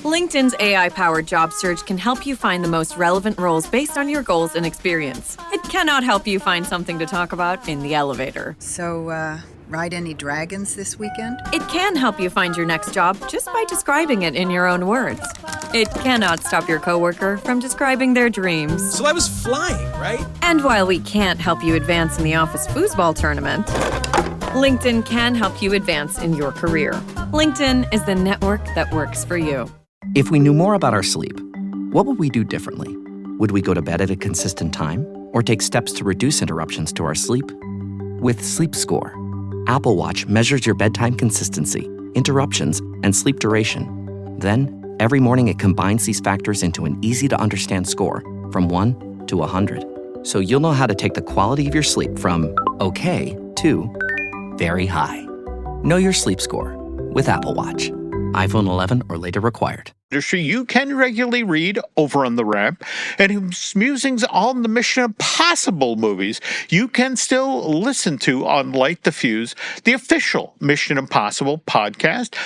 LinkedIn's AI-powered job search can help you find the most relevant roles based on your goals and experience. It cannot help you find something to talk about in the elevator. So, ride any dragons this weekend? It can help you find your next job just by describing it in your own words. It cannot stop your coworker from describing their dreams. So I was flying, right? And while we can't help you advance in the office foosball tournament, LinkedIn can help you advance in your career. LinkedIn is the network that works for you. If we knew more about our sleep, what would we do differently? Would we go to bed at a consistent time or take steps to reduce interruptions to our sleep? With Sleep Score, Apple Watch measures your bedtime consistency, interruptions, and sleep duration. Then, every morning it combines these factors into an easy-to-understand score from 1 to 100. So you'll know how to take the quality of your sleep from okay to very high. Know your sleep score with Apple Watch. iPhone 11 or later required. You can regularly read over on the Wrap, and his musings on the Mission Impossible movies you can still listen to on Light the Fuse, the official Mission Impossible podcast.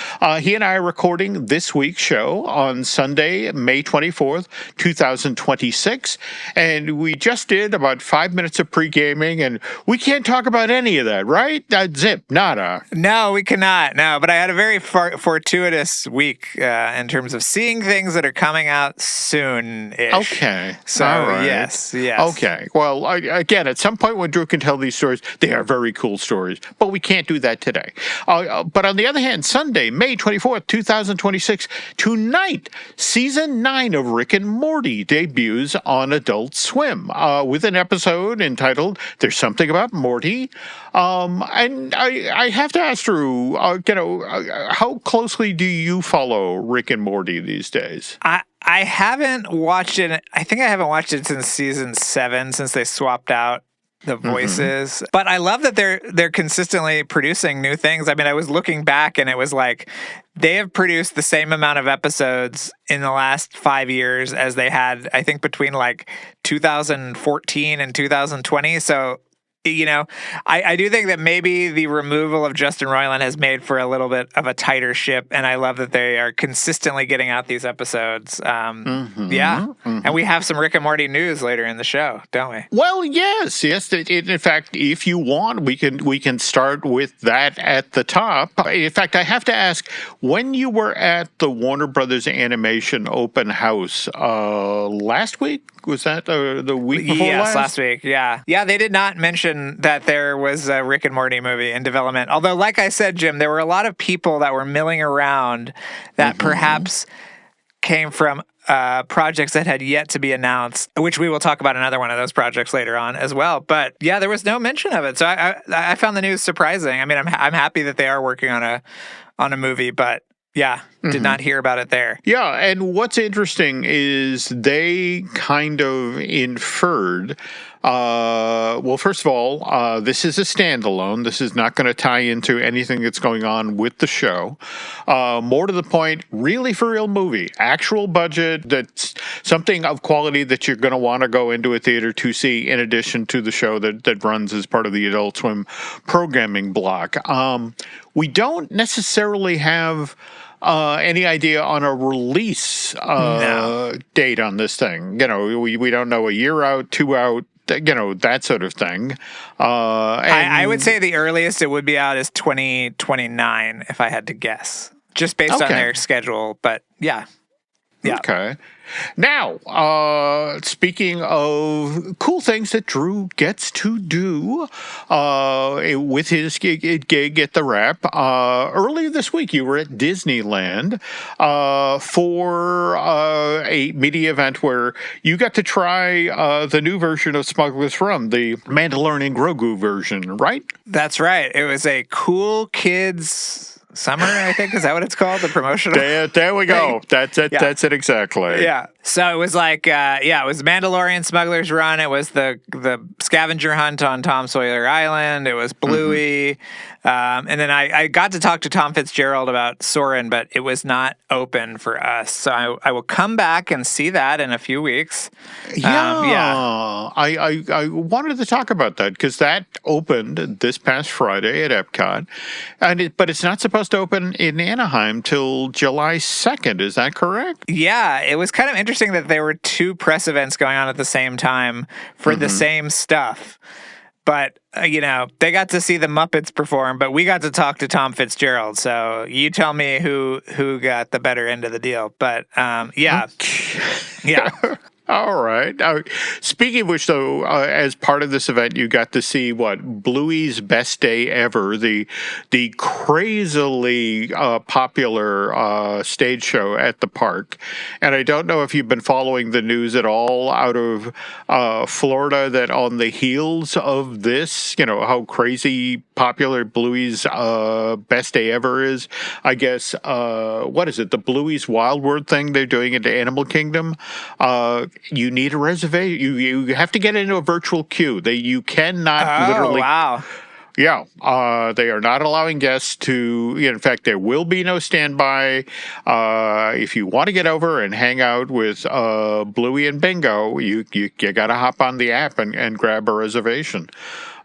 He and I are recording this week's show on Sunday, May 24th, 2026, and we just did about 5 minutes of pre-gaming, and we can't talk about any of that, right? Zip, nada. No, we cannot. No, but I had a very fortuitous week in terms of seeing things that are coming out soon-ish. Okay. So, all right. yes. Okay. Well, again, at some point when Drew can tell these stories, they are very cool stories, but we can't do that today. But on the other hand, Sunday, May 24th, 2026, tonight, Season 9 of Rick and Morty debuts on Adult Swim with an episode entitled There's Something About Morty. And I have to ask Drew, how closely do you follow Rick and Morty these days? I haven't watched it. I think I haven't watched it since season 7, since they swapped out the voices. Mm-hmm. But I love that they're consistently producing new things. I mean, I was looking back and it was like they have produced the same amount of episodes in the last 5 years as they had, I think, between like 2014 and 2020. So, I do think that maybe the removal of Justin Roiland has made for a little bit of a tighter ship, and I love that they are consistently getting out these episodes. And we have some Rick and Morty news later in the show, don't we? Well, yes. In fact, if you want, we can start with that at the top. In fact, I have to ask, when you were at the Warner Brothers Animation open house last week, was that the week before last? Yes, last week, yeah. Yeah, they did not mention that there was a Rick and Morty movie in development. Although, like I said, Jim, there were a lot of people that were milling around that perhaps came from projects that had yet to be announced, which we will talk about another one of those projects later on as well. But yeah, there was no mention of it. So I found the news surprising. I mean, I'm happy that they are working on a movie, but yeah, did not hear about it there. Yeah, and what's interesting is they kind of inferred, well, first of all, this is a standalone. This is not going to tie into anything that's going on with the show. More to the point, really for real movie. Actual budget, that's something of quality that you're going to want to go into a theater to see in addition to the show that runs as part of the Adult Swim programming block. We don't necessarily have any idea on a release date on this thing. We don't know a year out, 2 out, that sort of thing. I would say the earliest it would be out is 2029, if I had to guess, just based on their schedule. But yeah. Okay. Now, speaking of cool things that Drew gets to do with his gig at the Wrap, earlier this week you were at Disneyland for a media event where you got to try the new version of Smuggler's Run, the Mandalorian Grogu version, right? That's right. It was a cool kids summer, I think. Is that what it's called? The promotional? There we go. That's it. Yeah. That's it exactly. Yeah. So it was like, it was Mandalorian Smuggler's Run. It was the scavenger hunt on Tom Sawyer Island. It was Bluey. And then I got to talk to Tom Fitzgerald about Soarin', but it was not open for us. So I will come back and see that in a few weeks. I wanted to talk about that because that opened this past Friday at Epcot, but it's not supposed to open in Anaheim till July 2nd. Is that correct? Yeah, it was kind of interesting that there were two press events going on at the same time for the same stuff. But, they got to see the Muppets perform, but we got to talk to Tom Fitzgerald. So you tell me who got the better end of the deal. But, yeah. All right. Speaking of which, though, as part of this event, you got to see Bluey's Best Day Ever, the crazily popular stage show at the park. And I don't know if you've been following the news at all out of Florida that on the heels of this, how crazy popular Bluey's Best Day Ever is. I guess, what is it? The Bluey's Wild World thing they're doing into Animal Kingdom. You need a reservation. You have to get into a virtual queue. You cannot literally. Wow. Yeah, they are not allowing guests to. In fact, there will be no standby. If you want to get over and hang out with Bluey and Bingo, you got to hop on the app and grab a reservation.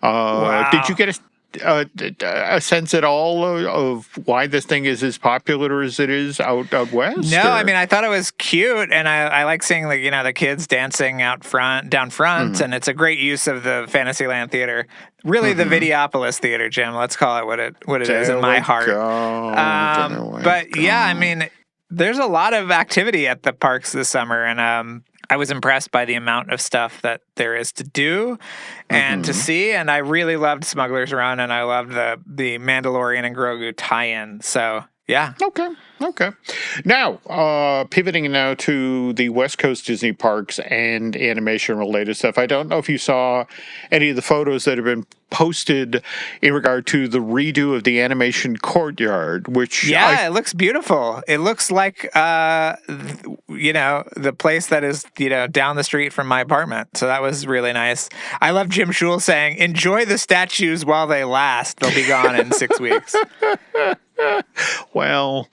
Wow. Did you get a sense at all of why this thing is as popular as it is out west? No, I mean, I thought it was cute, and I like seeing the kids dancing down front, and it's a great use of the Fantasyland Theater. Really, the Videopolis Theater, Jim. Let's call it what it is in my heart. But yeah, I mean, there's a lot of activity at the parks this summer, and I was impressed by the amount of stuff that there is to do and to see, and I really loved Smuggler's Run, and I loved the Mandalorian and Grogu tie-in. So yeah. Okay. Now, pivoting now to the West Coast Disney parks and animation-related stuff. I don't know if you saw any of the photos that have been posted in regard to the redo of the animation courtyard, which it looks beautiful. It looks like the place that is down the street from my apartment. So that was really nice. I love Jim Schul saying, "Enjoy the statues while they last. They'll be gone in 6 weeks." Well,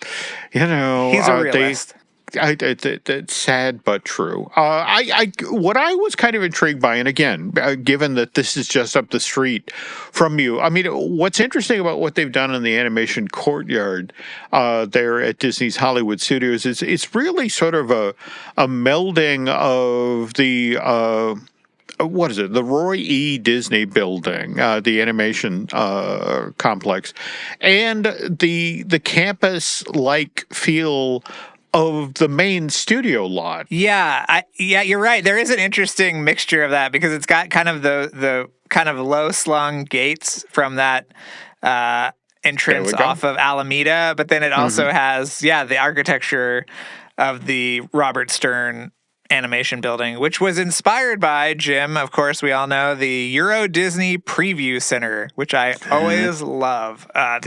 he's a realist. It's sad but true. What I was kind of intrigued by, and again, given that this is just up the street from you, I mean, what's interesting about what they've done in the animation courtyard there at Disney's Hollywood Studios is it's really sort of a melding of the what is it? The Roy E. Disney building, the animation complex, and the campus-like feel of the main studio lot. Yeah, you're right. There is an interesting mixture of that because it's got kind of the kind of low slung gates from that entrance off of Alameda, but then it also has the architecture of the Robert Stern animation building, which was inspired by, Jim, of course, we all know, the Euro Disney Preview Center, which I always love. That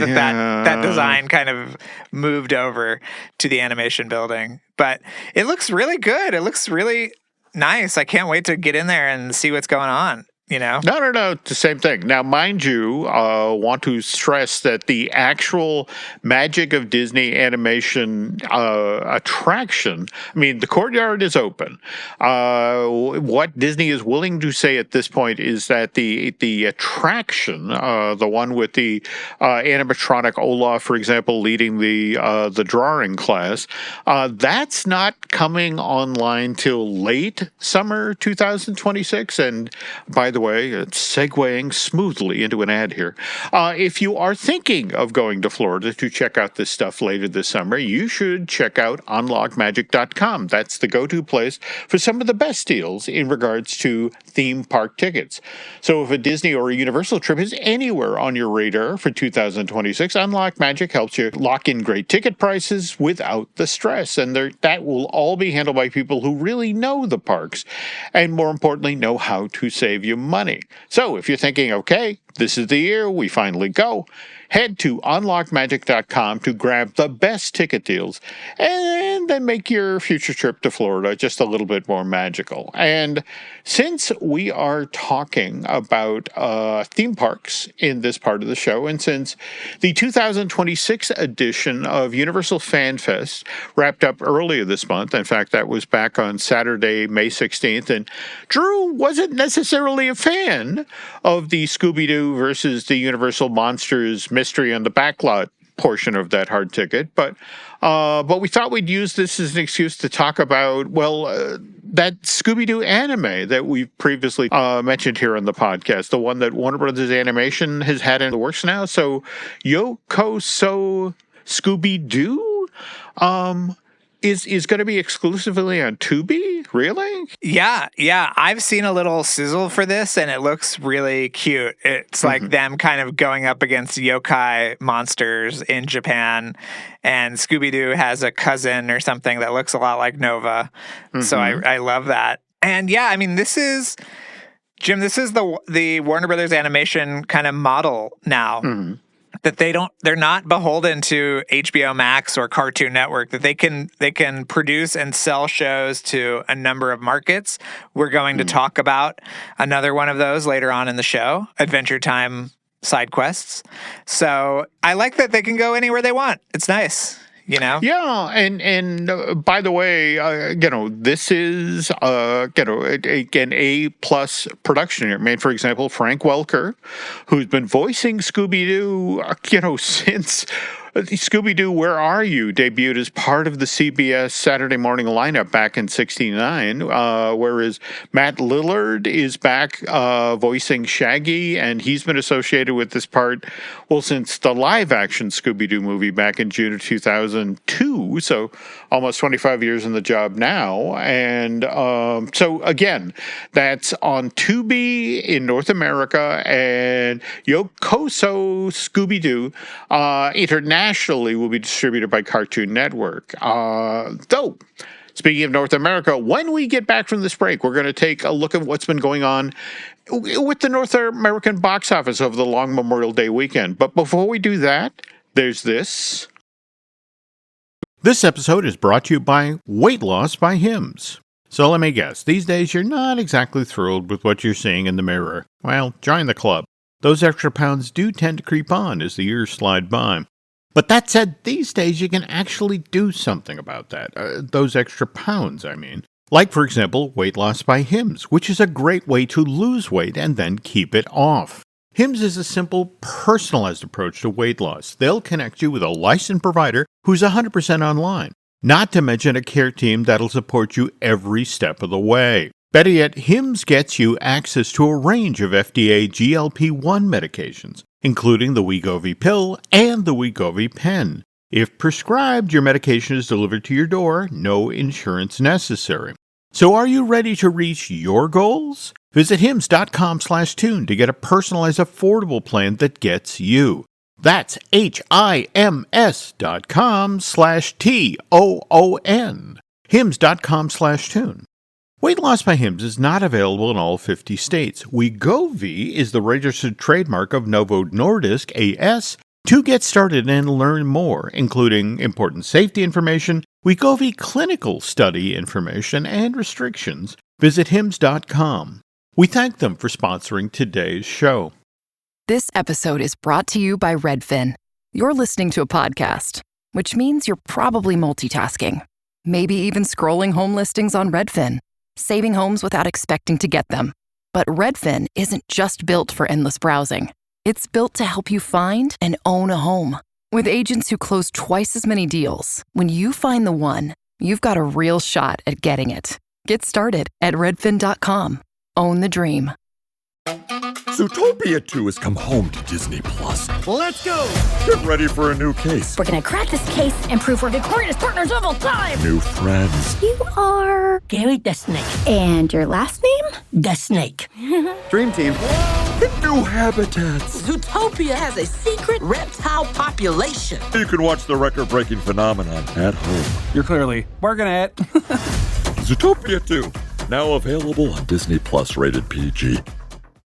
design kind of moved over to the animation building. But it looks really good. It looks really nice. I can't wait to get in there and see what's going on. No, it's the same thing. Now, mind you, want to stress that the actual Magic of Disney animation attraction, I mean, the courtyard is open. What Disney is willing to say at this point is that the attraction, the one with the animatronic Olaf, for example, leading the drawing class, that's not coming online till late summer 2026. And by the way, it's segueing smoothly into an ad here. If you are thinking of going to Florida to check out this stuff later this summer, you should check out unlockmagic.com. That's the go-to place for some of the best deals in regards to theme park tickets. So if a Disney or a Universal trip is anywhere on your radar for 2026, Unlock Magic helps you lock in great ticket prices without the stress. And that will all be handled by people who really know the parks and, more importantly, know how to save you money. So if you're thinking, okay, this is the year we finally go, Head to unlockmagic.com to grab the best ticket deals and then make your future trip to Florida just a little bit more magical. And since we are talking about theme parks in this part of the show, and since the 2026 edition of Universal Fan Fest wrapped up earlier this month, in fact, that was back on Saturday, May 16th, and Drew wasn't necessarily a fan of the Scooby-Doo versus the Universal Monsters Mystery on the Backlot portion of that hard ticket, but we thought we'd use this as an excuse to talk about, that Scooby-Doo anime that we've previously mentioned here on the podcast, the one that Warner Brothers Animation has had in the works now. So, Yoko So Scooby-Doo is going to be exclusively on Tubi? Really? Yeah. I've seen a little sizzle for this, and it looks really cute. It's like them kind of going up against yokai monsters in Japan, and Scooby-Doo has a cousin or something that looks a lot like Nova. So I love that. And yeah, I mean, this is, Jim, this is the Warner Brothers Animation kind of model now. That they're not beholden to HBO Max or Cartoon Network, that they can produce and sell shows to a number of markets. We're going to talk about another one of those later on in the show, Adventure Time side quests. So I like that they can go anywhere they want. It's nice. Yeah, and by the way, this is an A+ production here. Made, for example, Frank Welker, who's been voicing Scooby-Doo, since Scooby-Doo, Where Are You? Debuted as part of the CBS Saturday morning lineup back in '69, whereas Matt Lillard is back voicing Shaggy, and he's been associated with this part, since the live-action Scooby-Doo movie back in June of 2002, so almost 25 years in the job now. And so, again, that's on Tubi in North America, and Yokoso Scooby-Doo internationally will be distributed by Cartoon Network. Though, speaking of North America, when we get back from this break, we're going to take a look at what's been going on with the North American box office over the long Memorial Day weekend. But before we do that, there's this. This episode is brought to you by Weight Loss by Hims. So let me guess, these days you're not exactly thrilled with what you're seeing in the mirror. Well, join the club. Those extra pounds do tend to creep on as the years slide by. But that said, these days you can actually do something about that. Those extra pounds, I mean. Like, for example, Weight Loss by Hims, which is a great way to lose weight and then keep it off. Hims is a simple, personalized approach to weight loss. They'll connect you with a licensed provider who's 100% online, not to mention a care team that'll support you every step of the way. Better yet, Hims gets you access to a range of FDA GLP-1 medications, including the Wegovy pill and the Wegovy pen. If prescribed, your medication is delivered to your door, no insurance necessary. So are you ready to reach your goals? Visit hims.com/tune to get a personalized, affordable plan that gets you. That's HIMS.com/TOON. hims.com/tune. Weight Loss by Hims is not available in all 50 states. Wegovy is the registered trademark of Novo Nordisk AS. To get started and learn more, including important safety information, Wegovy clinical study information, and restrictions, visit hims.com. We thank them for sponsoring today's show. This episode is brought to you by Redfin. You're listening to a podcast, which means you're probably multitasking. Maybe even scrolling home listings on Redfin, saving homes without expecting to get them. But Redfin isn't just built for endless browsing. It's built to help you find and own a home. With agents who close twice as many deals, when you find the one, you've got a real shot at getting it. Get started at redfin.com. Own the dream. Zootopia 2 has come home to Disney+. Let's go! Get ready for a new case. We're gonna crack this case and prove we're the greatest partners of all time! New friends. You are... Gary the Snake. And your last name? The Snake. Dream Team. New habitats. Zootopia has a secret reptile population. You can watch the record-breaking phenomenon at home. You're clearly working it. Zootopia 2, now available on Disney+, rated PG.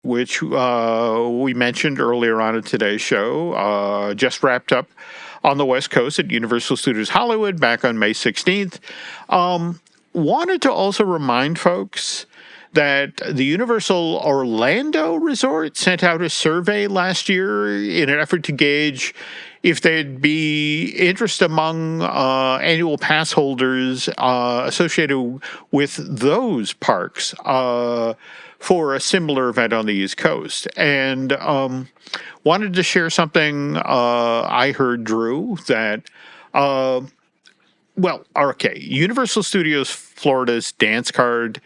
which we mentioned earlier on in today's show, just wrapped up on the West Coast at Universal Studios Hollywood back on May 16th. Wanted to also remind folks that the Universal Orlando Resort sent out a survey last year in an effort to gauge if there'd be interest among annual pass holders associated with those parks for a similar event on the East Coast. And wanted to share something I heard, Drew, that Universal Studios Florida's dance card,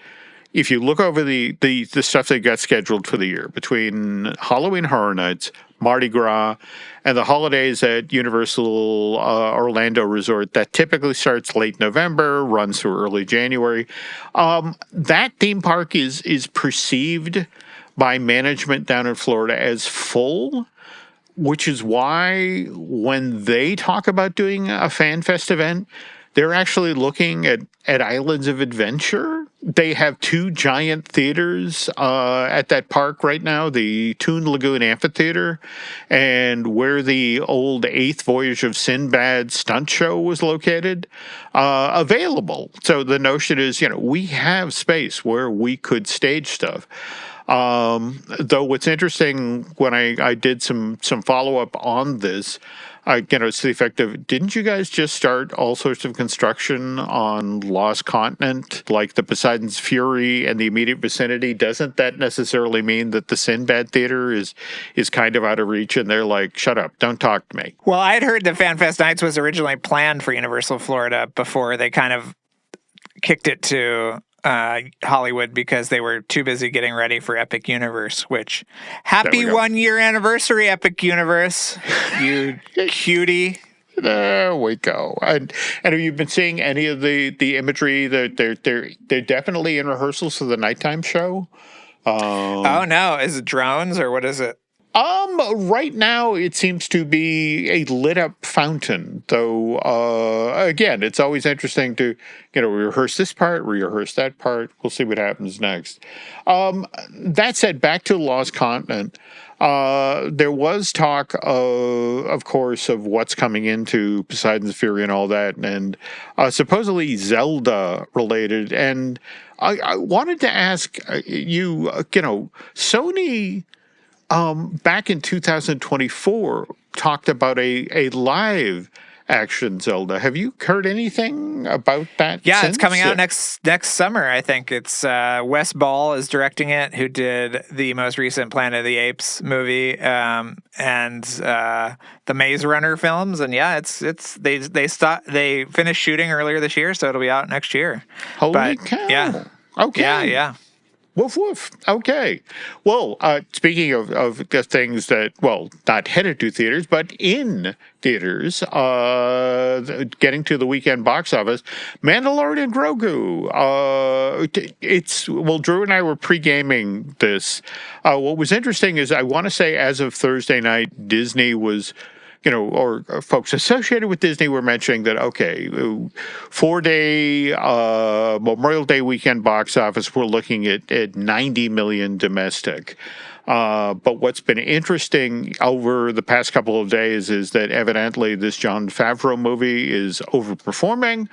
if you look over the stuff they got scheduled for the year between Halloween Horror Nights, Mardi Gras, and the holidays at Universal Orlando Resort, that typically starts late November, runs through early January. That theme park is perceived by management down in Florida as full, which is why when they talk about doing a Fan Fest event, they're actually looking at Islands of Adventure. They have 2 giant theaters at that park right now, the Toon Lagoon Amphitheater and where the old 8th Voyage of Sinbad stunt show was located, available. So the notion is, we have space where we could stage stuff. Though what's interesting, when I did some follow-up on this, it's the effect of, didn't you guys just start all sorts of construction on Lost Continent, like the Poseidon's Fury and the immediate vicinity? Doesn't that necessarily mean that the Sinbad Theater is kind of out of reach, and they're like, shut up, don't talk to me? Well, I'd heard that Fan Fest Nights was originally planned for Universal Florida before they kind of kicked it to Hollywood because they were too busy getting ready for Epic Universe, which happy 1 year anniversary, Epic Universe, you cutie. There we go. And have you been seeing any of the imagery? They're definitely in rehearsals for the nighttime show. Oh no, is it drones or what is it? Right now it seems to be a lit up fountain, though, again, it's always interesting to, rehearse this part, rehearse that part. We'll see what happens next. That said, back to Lost Continent, there was talk of course, of what's coming into Poseidon's Fury and all that, and supposedly Zelda related. And I wanted to ask you, Sony, back in 2024, talked about a live action Zelda. Have you heard anything about that? Yeah, since? It's coming out next summer. I think it's Wes Ball is directing it, who did the most recent Planet of the Apes movie and the Maze Runner films. And yeah, they finished shooting earlier this year, so it'll be out next year. Holy cow! Yeah. Okay. Yeah. Woof, woof. Okay. Well, speaking of the things that, not headed to theaters, but in theaters, getting to the weekend box office, Mandalorian Grogu. Drew and I were pre-gaming this. What was interesting is, I want to say as of Thursday night, Disney was, or folks associated with Disney were mentioning that, 4-day Memorial Day weekend box office, we're looking at 90 million domestic. But what's been interesting over the past couple of days is that evidently this Jon Favreau movie is overperforming.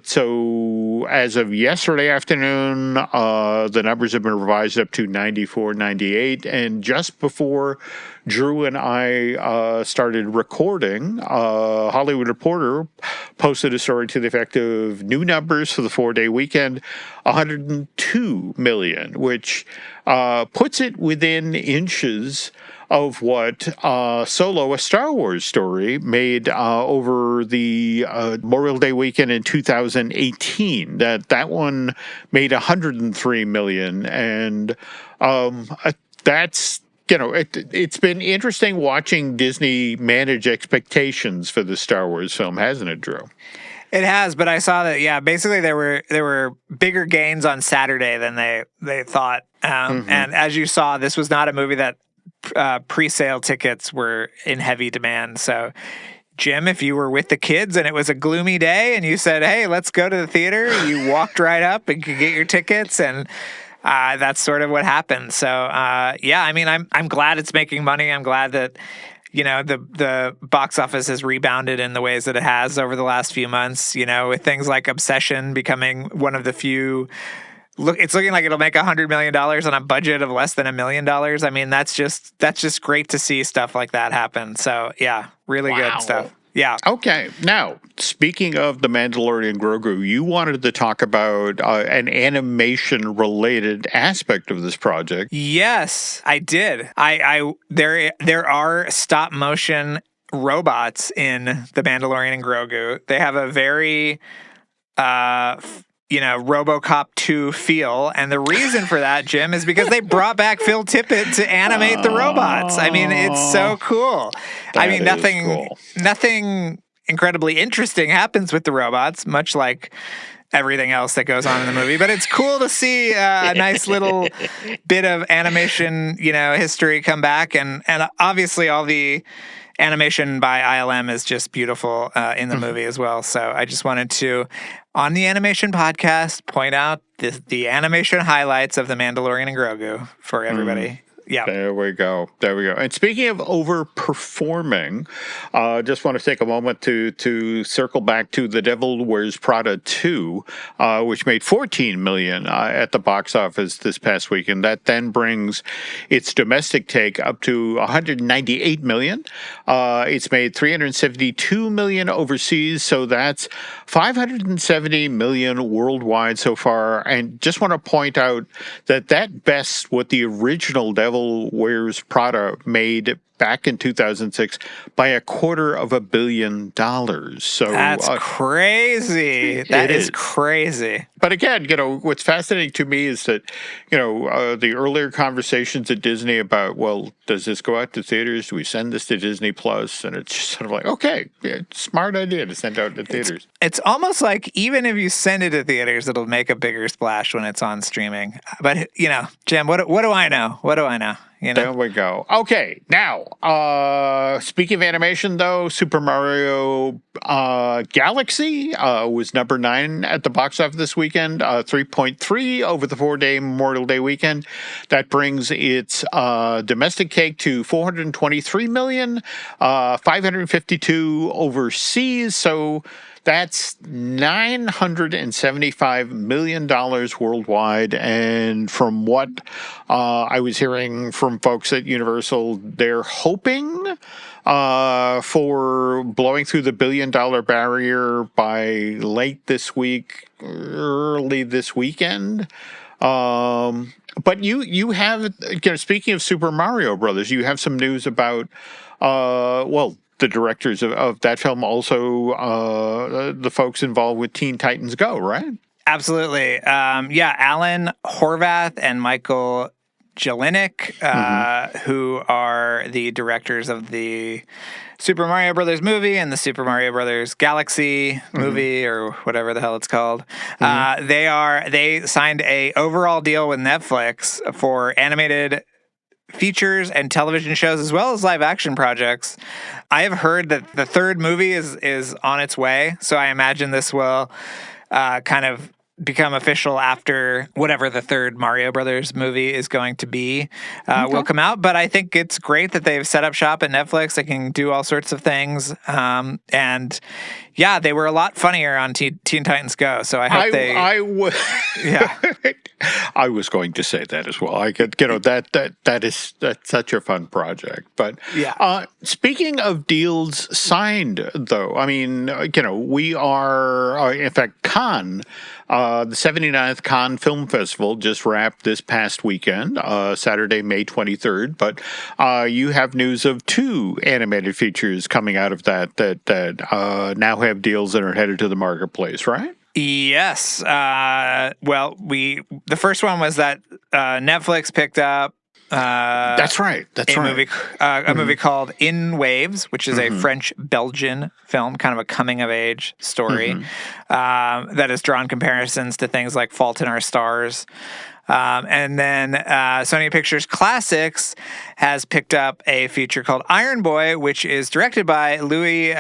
So as of yesterday afternoon, the numbers have been revised up to 94, 98. And just before Drew and I started recording, Hollywood Reporter posted a story to the effect of new numbers for the 4-day weekend, 102 million, which puts it within inches of what Solo, a Star Wars story, made over the Memorial Day weekend in 2018. That one made 103 million, and that's, it's been interesting watching Disney manage expectations for the Star Wars film, hasn't it, Drew? It has, but I saw that, basically there were bigger gains on Saturday than they thought. And as you saw, this was not a movie that pre-sale tickets were in heavy demand. So, Jim, if you were with the kids and it was a gloomy day and you said, hey, let's go to the theater, you walked right up and could get your tickets. And that's sort of what happened. So, yeah, I mean, I'm glad it's making money. I'm glad that, the box office has rebounded in the ways that it has over the last few months, with things like Obsession becoming one of the few. It's looking like it'll make $100 million on a budget of less than $1 million. I mean, that's just great to see stuff like that happen. So, yeah, really good stuff. Yeah. Okay. Now, speaking of the Mandalorian Grogu, you wanted to talk about an animation-related aspect of this project. Yes, I did. There are stop-motion robots in the Mandalorian and Grogu. They have a very RoboCop 2 feel. And the reason for that, Jim, is because they brought back Phil Tippett to animate the robots. I mean, it's so cool. Nothing incredibly interesting happens with the robots, much like everything else that goes on in the movie. But it's cool to see a nice little bit of animation, history come back. And obviously all the animation by ILM is just beautiful in the movie as well. So I just wanted to, on the animation podcast, point out the animation highlights of The Mandalorian and Grogu for everybody. Yeah. There we go. And speaking of overperforming, just want to take a moment to circle back to The Devil Wears Prada 2, which made $14 million at the box office this past week, and that then brings its domestic take up to $198 million. It's made $372 million overseas, so that's $570 million worldwide so far. And just want to point out that bests what the original Devil Wears Prada made back in 2006 by $250 million. So that's crazy. That is crazy. But again, what's fascinating to me is that, the earlier conversations at Disney about, well, does this go out to theaters? Do we send this to Disney Plus? And it's just sort of like, okay, smart idea to send out to theaters. It's almost like even if you send it to theaters, it'll make a bigger splash when it's on streaming. But, Jim, what do I know? What do I know? There we go. Okay, now, speaking of animation, though, Super Mario Galaxy was number 9 at the box office this weekend, 3.3 over the 4-day Memorial Day weekend. That brings its domestic take to $423 million, 552 overseas, so that's $975 million worldwide. And from what I was hearing from folks at Universal, they're hoping for blowing through the $1 billion barrier by late this week, early this weekend. But you have, speaking of Super Mario Brothers, you have some news about, the directors of that film, also the folks involved with Teen Titans Go, right? Absolutely. Alan Horvath and Michael Jelenic, who are the directors of the Super Mario Brothers movie and the Super Mario Brothers Galaxy movie, or whatever the hell it's called. They signed a overall deal with Netflix for animated features and television shows, as well as live action projects. I have heard that the third movie is on its way, so I imagine this will kind of become official after whatever the third Mario Brothers movie is going to be will come out. But I think it's great that they've set up shop at Netflix. They can do all sorts of things. And yeah, they were a lot funnier on Teen Titans Go. So I hope I was going to say that as well. I could, that's such a fun project. But speaking of deals signed, though, I mean, we are, in fact, Cannes, the 79th Cannes Film Festival just wrapped this past weekend, Saturday, May 23rd. But you have news of 2 animated features coming out of that now have deals that are headed to the marketplace, right? Yes. The first one was that Netflix picked up. That's right. A movie called In Waves, which is a French-Belgian film, kind of a coming-of-age story that has drawn comparisons to things like Fault in Our Stars. And then Sony Pictures Classics has picked up a feature called Iron Boy, which is directed by Louis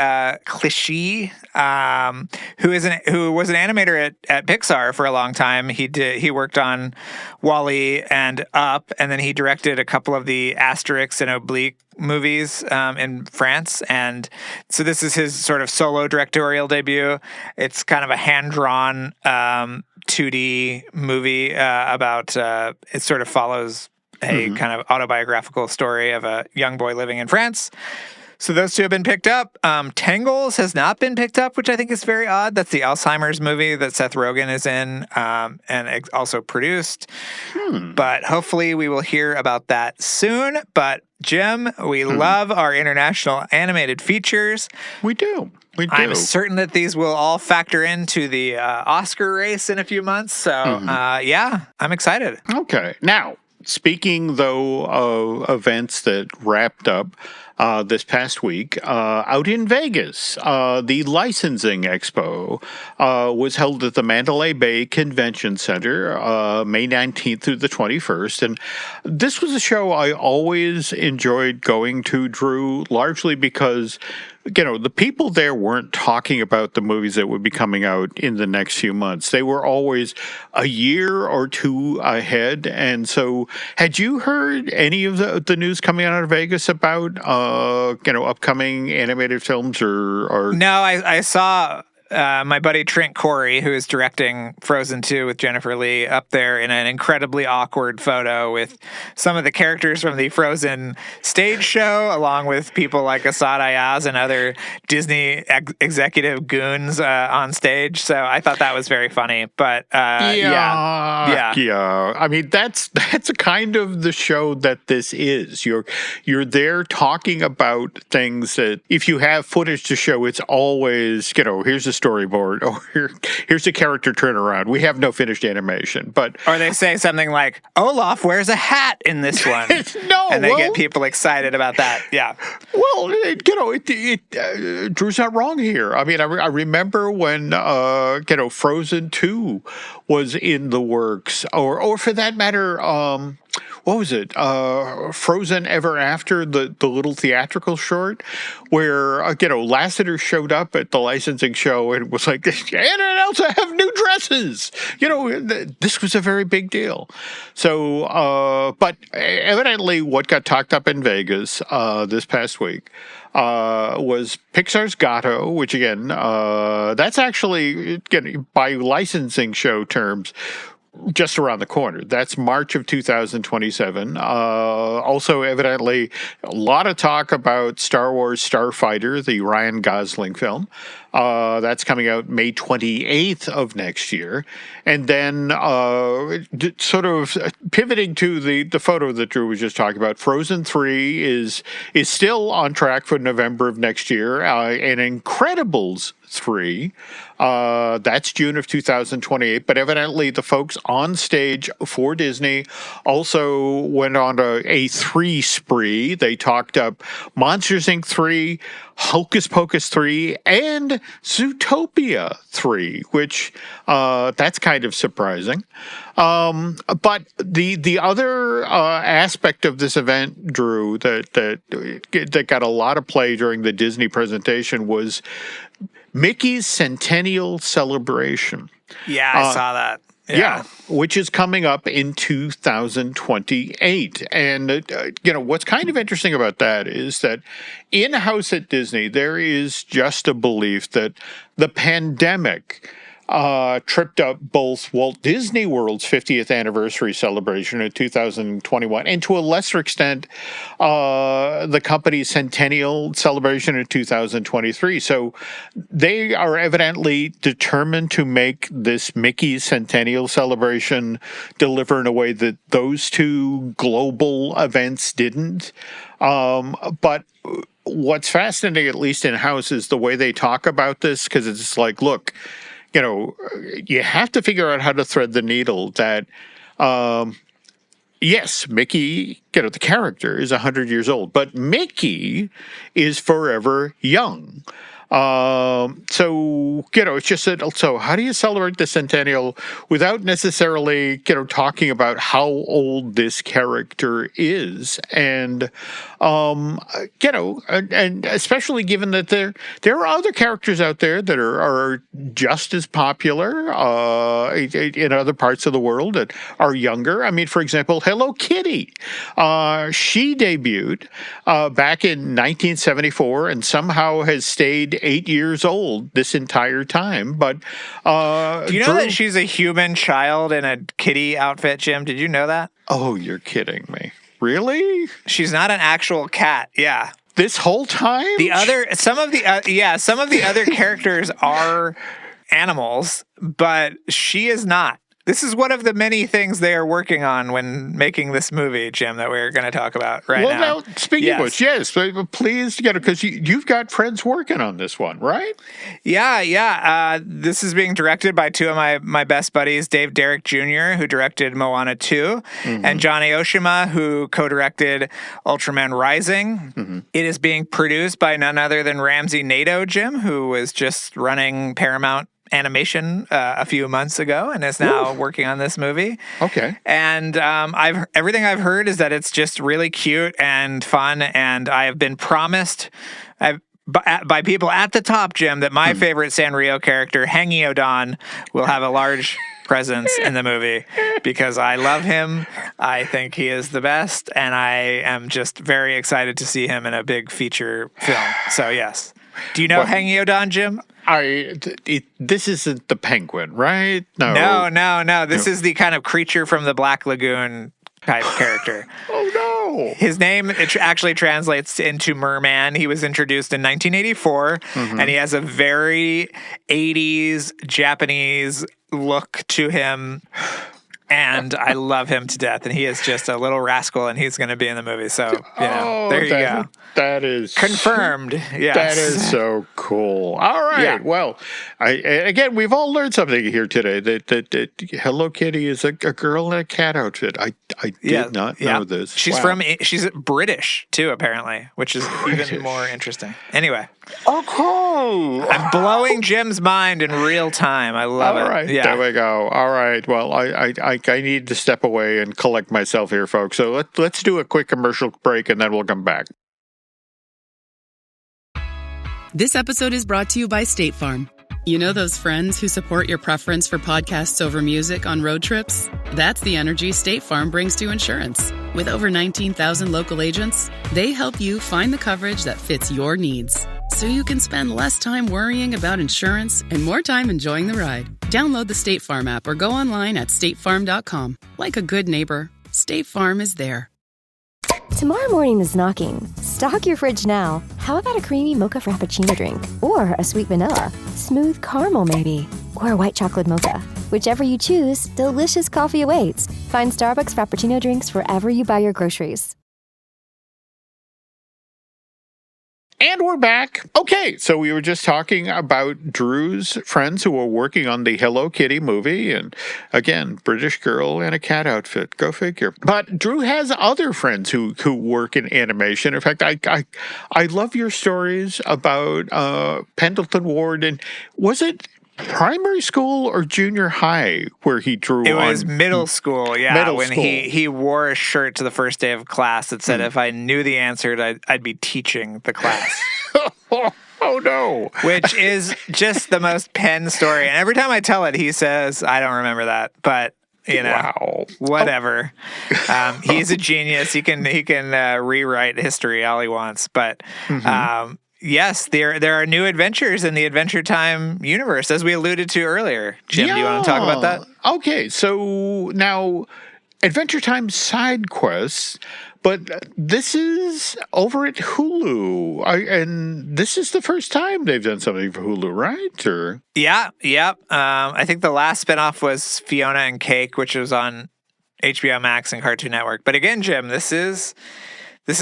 Clichy, who was an animator at Pixar for a long time. He worked on WALL-E and Up, and then he directed a couple of the Asterix and Oblique movies in France, and so this is his sort of solo directorial debut. It's kind of a hand-drawn 2D movie about it sort of follows a kind of autobiographical story of a young boy living in France. So those two have been picked up. Tangles has not been picked up, which I think is very odd. That's the Alzheimer's movie that Seth Rogen is in and also produced. But hopefully we will hear about that soon. But Jim, we love our international animated features. We do. I'm certain that these will all factor into the Oscar race in a few months. So, yeah, I'm excited. Okay. Now, speaking, though, of events that wrapped up this past week, out in Vegas, the Licensing Expo was held at the Mandalay Bay Convention Center May 19th through the 21st. And this was a show I always enjoyed going to, Drew, largely because the people there weren't talking about the movies that would be coming out in the next few months. They were always a year or two ahead. And so had you heard any of the news coming out of Vegas about, upcoming animated films or? No, I saw my buddy Trent Corey, who is directing Frozen 2 with Jennifer Lee, up there in an incredibly awkward photo with some of the characters from the Frozen stage show, along with people like Asad Ayaz and other Disney executive goons on stage. So I thought that was very funny. But yeah. I mean, that's a kind of the show that this is. You're there talking about things that if you have footage to show, it's always, here's a storyboard, or here's a character turnaround. We have no finished animation, or they say something like Olaf wears a hat in this one. And they get people excited about that. Yeah. Well, Drew's not wrong here. I mean, I remember when Frozen 2 was in the works, or for that matter, what was it? Frozen Ever After, the little theatrical short, where Lasseter showed up at the licensing show and was like, "Anna and Elsa have new dresses." This was a very big deal. So, but evidently, what got talked up in Vegas this past week was Pixar's Gato, which again, that's actually by licensing show terms, just around the corner. That's March of 2027. Also, evidently, a lot of talk about Star Wars Starfighter, the Ryan Gosling film. That's coming out May 28th of next year. And then sort of pivoting to the photo that Drew was just talking about, Frozen 3 is still on track for November of next year. And Incredibles 3, that's June of 2028. But evidently the folks on stage for Disney also went on a 3 spree. They talked up Monsters, Inc. 3, Hocus Pocus 3, and Zootopia 3, which that's kind of surprising. But the other aspect of this event, Drew, that got a lot of play during the Disney presentation was Mickey's centennial celebration. Yeah, I saw that. Yeah, which is coming up in 2028. And, what's kind of interesting about that is that in-house at Disney, there is just a belief that the pandemic tripped up both Walt Disney World's 50th anniversary celebration in 2021 and to a lesser extent the company's centennial celebration in 2023. So they are evidently determined to make this Mickey's centennial celebration deliver in a way that those two global events didn't. But what's fascinating, at least in-house, is the way they talk about this, because it's like, look, you have to figure out how to thread the needle that, yes, Mickey, the character is 100 years old, but Mickey is forever young. So, it's just that, so how do you celebrate the centennial without necessarily, talking about how old this character is? And, and especially given that there are other characters out there that are just as popular in other parts of the world that are younger. I mean, for example, Hello Kitty. She debuted back in 1974 and somehow has stayed 8 years old this entire time. But do you know that she's a human child in a kitty outfit, Jim? Did you know that? Oh, you're kidding me. Really? She's not an actual cat. Yeah. This whole time? Some of the other characters are animals, but she is not. This is one of the many things they are working on when making this movie, Jim, that we're going to talk about now. Well, now, speaking of which, yes, please, because you've got friends working on this one, right? Yeah. This is being directed by two of my best buddies, Dave Derrick Jr., who directed Moana 2, and John Aoshima, who co-directed Ultraman Rising. It is being produced by none other than Ramsey Nato, Jim, who was just running Paramount Animation a few months ago and is now working on this movie. Okay. And everything I've heard is that it's just really cute and fun, and I have been promised by people at the top, Jim, that my favorite Sanrio character, Hangyodan, will have a large presence in the movie because I love him. I think he is the best, and I am just very excited to see him in a big feature film. So, yes. Do you know Hangyodan, Jim? This isn't the penguin, right? No. This is the kind of creature from the Black Lagoon type character. Oh, no. His name actually translates into merman. He was introduced in 1984, and he has a very 80s Japanese look to him. And I love him to death, and he is just a little rascal, and he's going to be in the movie. So, there you go. That is confirmed. Yes. That is so cool. All right. Yeah. Well, again, we've all learned something here today. That Hello Kitty is a girl in a cat outfit. I did not know this. She's British too, apparently, which is even more interesting. Anyway. Okay. I'm blowing Jim's mind in real time. I love it. All right. Yeah. There we go. All right. Well, I need to step away and collect myself here, folks. So let's do a quick commercial break, and then we'll come back. This episode is brought to you by State Farm. You know those friends who support your preference for podcasts over music on road trips? That's the energy State Farm brings to insurance. With over 19,000 local agents, they help you find the coverage that fits your needs, so you can spend less time worrying about insurance and more time enjoying the ride. Download the State Farm app or go online at statefarm.com. Like a good neighbor, State Farm is there. Tomorrow morning is knocking. Stock your fridge now. How about a creamy mocha frappuccino drink? Or a sweet vanilla? Smooth caramel, maybe? Or a white chocolate mocha? Whichever you choose, delicious coffee awaits. Find Starbucks Frappuccino drinks wherever you buy your groceries. And we're back. Okay, so we were just talking about Drew's friends who were working on the Hello Kitty movie. And again, British girl in a cat outfit. Go figure. But Drew has other friends who work in animation. In fact, I love your stories about Pendleton Ward. And was it primary school or junior high where he drew? It was middle school, when he wore a shirt to the first day of class that said if I knew the answer, I'd be teaching the class. Oh no. Which is just the most Penn story. And every time I tell it, he says, I don't remember that. But whatever. He's a genius. He can rewrite history all he wants. But yes, there are new adventures in the Adventure Time universe, as we alluded to earlier. Jim, do you want to talk about that? Okay, so now Adventure Time side quests, but this is over at Hulu, and this is the first time they've done something for Hulu, right? Or yeah. I think the last spinoff was Fiona and Cake, which was on HBO Max and Cartoon Network. But again, Jim, this is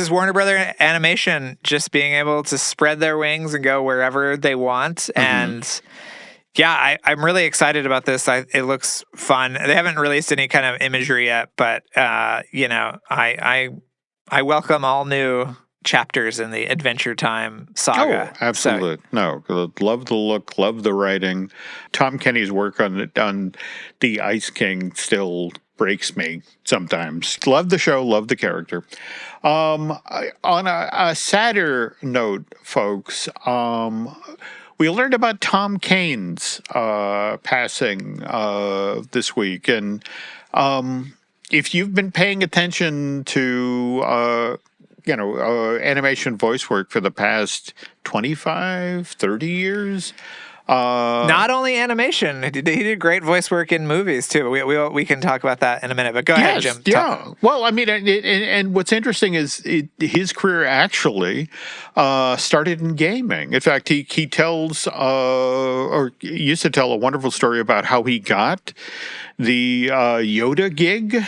Warner Brother Animation just being able to spread their wings and go wherever they want. And I'm really excited about this. It looks fun. They haven't released any kind of imagery yet, but I welcome all new chapters in the Adventure Time saga. Oh, absolutely. No, love the look, love the writing. Tom Kenny's work on the Ice King still breaks me sometimes. Love the show, love the character. On a sadder note, folks, we learned about Tom Kane's passing this week, and if you've been paying attention to animation voice work for the past 25, 30 years. Not only animation, he did great voice work in movies too. We can talk about that in a minute, but go ahead, Jim. Yeah. Well, I mean, and what's interesting is his career actually started in gaming. In fact, he tells or used to tell a wonderful story about how he got the Yoda gig.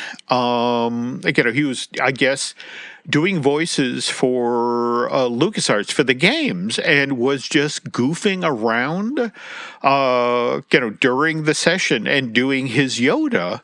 He was, I guess, doing voices for LucasArts for the games and was just goofing around, during the session and doing his Yoda.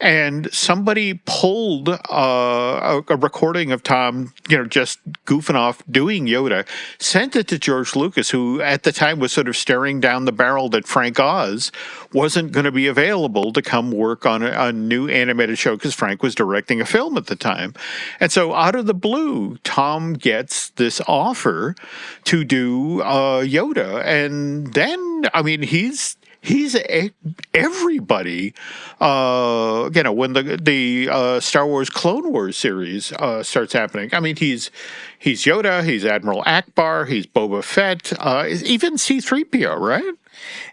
And somebody pulled a recording of Tom, just goofing off doing Yoda, sent it to George Lucas, who at the time was sort of staring down the barrel that Frank Oz wasn't going to be available to come work on a new animated show because Frank was directing a film at the time. And so out of the blue, Tom gets this offer to do Yoda. And then, I mean, he's everybody. When the Star Wars Clone Wars series starts happening, I mean, he's Yoda, he's Admiral Akbar, he's Boba Fett, even C-3PO, right?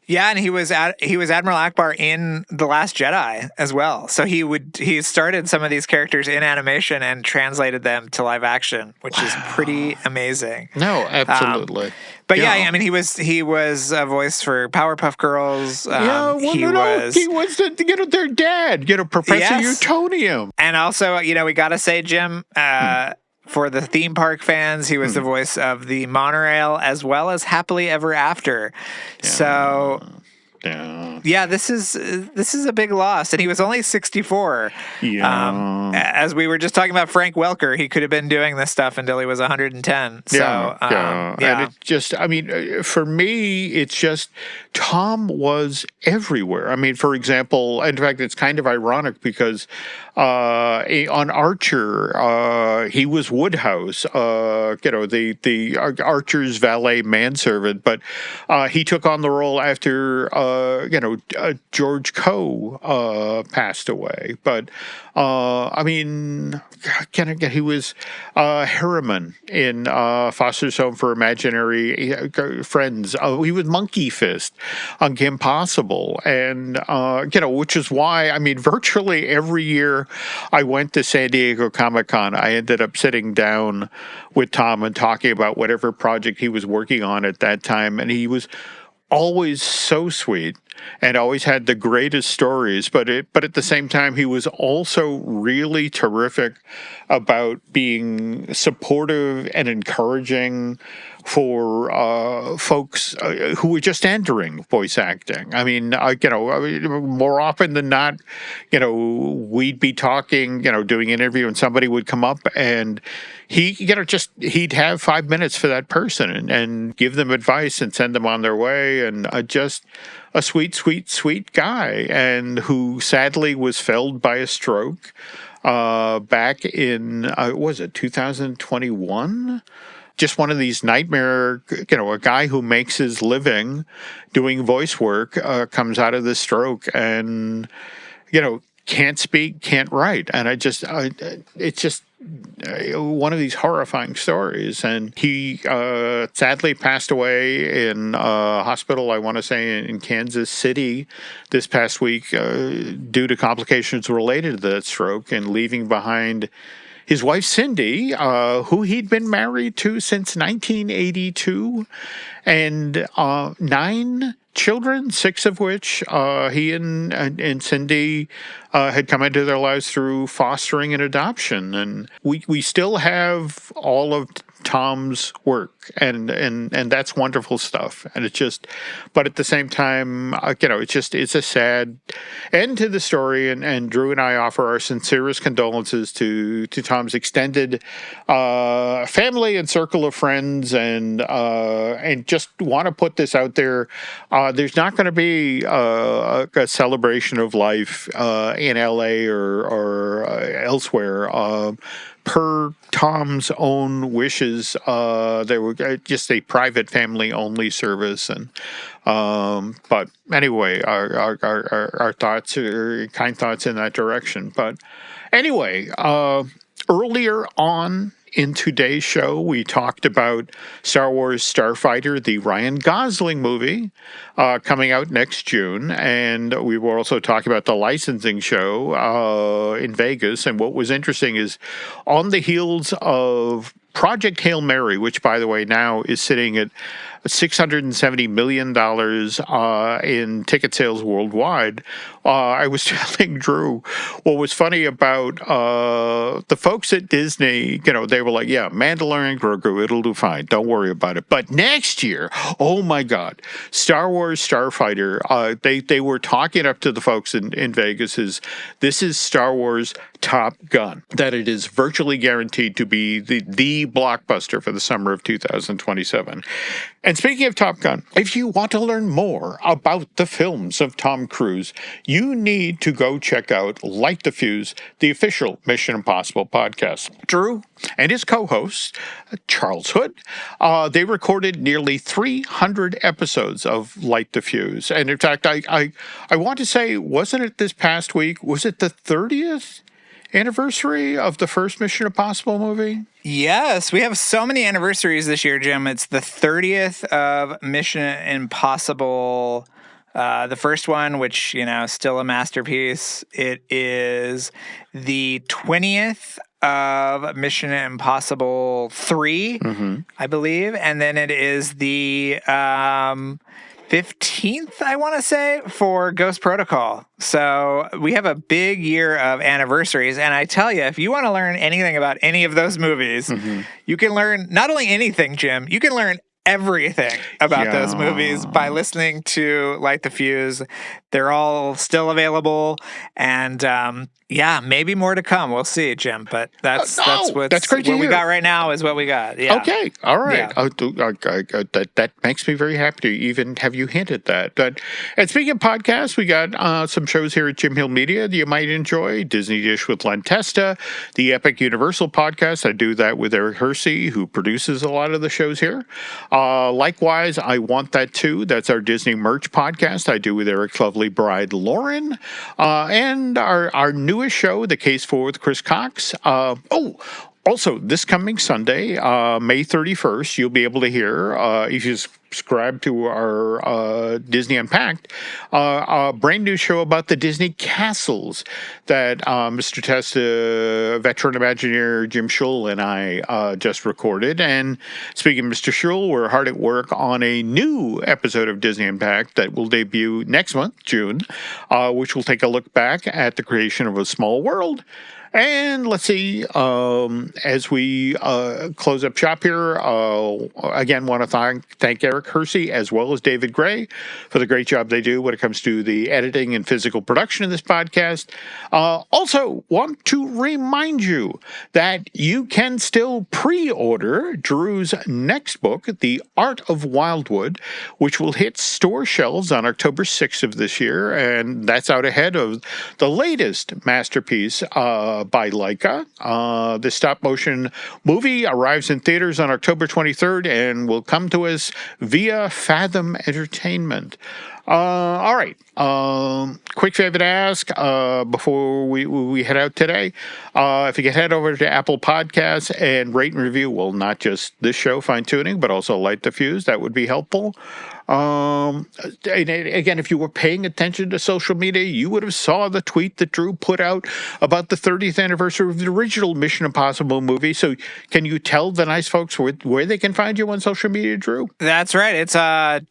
Yeah, and he was Admiral Akbar in The Last Jedi as well. So he started some of these characters in animation and translated them to live action, which is pretty amazing. No, absolutely. But yeah, I mean, he was a voice for Powerpuff Girls. He was their dad, Professor Utonium. And also, we got to say, Jim, for the theme park fans, he was the voice of the monorail as well as Happily Ever After. Yeah. So, this is a big loss, and he was only 64. Yeah. As we were just talking about Frank Welker, he could have been doing this stuff until he was 110. So, and it just, I mean, for me, it's just Tom was everywhere. I mean, for example, in fact, it's kind of ironic because on Archer, he was Woodhouse, the Archer's valet manservant, but he took on the role after George Coe passed away. But I mean, he was Harriman in Foster's Home for Imaginary Friends. He was Monkey Fist on Kim Possible, and which is why, I mean, virtually every year I went to San Diego Comic-Con, I ended up sitting down with Tom and talking about whatever project he was working on at that time, and he was always so sweet and always had the greatest stories, but at the same time, he was also really terrific about being supportive and encouraging for folks who were just entering voice acting. I mean, more often than not, we'd be talking, doing an interview, and somebody would come up and he'd have 5 minutes for that person and give them advice and send them on their way, and just a sweet, sweet, sweet guy, and who sadly was felled by a stroke back in, 2021? Just one of these nightmare, a guy who makes his living doing voice work comes out of this stroke and, can't speak, can't write. And it's just one of these horrifying stories. And he sadly passed away in a hospital, I want to say, in Kansas City this past week due to complications related to that stroke, and leaving behind his wife, Cindy, who he'd been married to since 1982, and 9 children, 6 of which he and Cindy had come into their lives through fostering and adoption. And we still have all of Tom's work, and that's wonderful stuff. And it's just, but at the same time, it's a sad end to the story. And Drew and I offer our sincerest condolences to Tom's extended family and circle of friends, and just want to put this out there. There's not going to be a celebration of life in LA or elsewhere. Per Tom's own wishes, there were just a private family-only service, and but anyway, our thoughts are kind thoughts in that direction. But anyway, earlier on in today's show, we talked about Star Wars Starfighter, the Ryan Gosling movie, coming out next June. And we were also talking about the licensing show in Vegas. And what was interesting is, on the heels of Project Hail Mary, which, by the way, now is sitting at $670 million in ticket sales worldwide. I was telling Drew what was funny about the folks at Disney. They were like, yeah, Mandalorian Grogu, it'll do fine. Don't worry about it. But next year, oh my God, Star Wars Starfighter, they were talking up to the folks in Vegas this is Star Wars Top Gun, that it is virtually guaranteed to be the blockbuster for the summer of 2027. And speaking of Top Gun, if you want to learn more about the films of Tom Cruise, you need to go check out Light the Fuse, the official Mission Impossible podcast. Drew and his co-host, Charles Hood, they recorded nearly 300 episodes of Light the Fuse. And in fact, I want to say, wasn't it this past week? Was it the 30th anniversary of the first Mission Impossible movie? Yes, we have so many anniversaries this year, Jim. It's the 30th of Mission Impossible, the first one, which, still a masterpiece. It is the 20th of Mission Impossible 3, I believe. And then it is the 15th, I want to say, for Ghost Protocol. So we have a big year of anniversaries. And I tell you, if you want to learn anything about any of those movies, you can learn not only anything, Jim, you can learn everything about those movies by listening to Light the Fuse. They're all still available. And maybe more to come. We'll see, Jim. But that's great. What we got right now is what we got. Yeah. Okay. All right. Yeah. That makes me very happy to even have you hinted that. And speaking of podcasts, we got some shows here at Jim Hill Media that you might enjoy. Disney Dish with Len Testa, the Epic Universal podcast. I do that with Eric Hersey, who produces a lot of the shows here. Likewise, I Want That Too. That's our Disney merch podcast I do with Eric's lovely bride, Lauren. And our newest show, The Case For with Chris Cox. Also, this coming Sunday, May 31st, you'll be able to hear, if you subscribe to our Disney Unpacked, a brand new show about the Disney castles that Mr. Testa, veteran Imagineer Jim Schull, and I just recorded. And speaking of Mr. Schull, we're hard at work on a new episode of Disney Unpacked that will debut next month, June, which will take a look back at the creation of A Small World. And let's see, as we close up shop here, again, want to thank Eric Hersey as well as David Gray for the great job they do when it comes to the editing and physical production of this podcast. Also, want to remind you that you can still pre-order Drew's next book, The Art of Wildwood, which will hit store shelves on October 6th of this year, and that's out ahead of the latest masterpiece by Laika. The stop-motion movie arrives in theaters on October 23rd and will come to us via Fathom Entertainment. All right. Quick favor to ask before we head out today. If you could head over to Apple Podcasts and rate and review, well, not just this show, Fine Tuning, but also Light the Fuse, that would be helpful. And again, if you were paying attention to social media, you would have saw the tweet that Drew put out about the 30th anniversary of the original Mission Impossible movie. So can you tell the nice folks where they can find you on social media, Drew? That's right. It's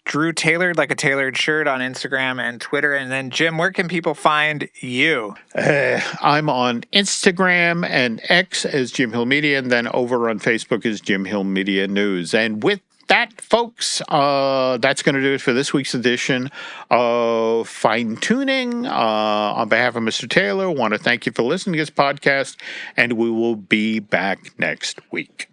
Drew Tailored, like a tailored shirt, on Instagram and Twitter. And then, Jim, where can people find you? I'm on Instagram and X as Jim Hill Media, and then over on Facebook as Jim Hill Media News. And with that, folks, that's going to do it for this week's edition of Fine Tuning. On behalf of Mr. Taylor, I want to thank you for listening to this podcast, and we will be back next week.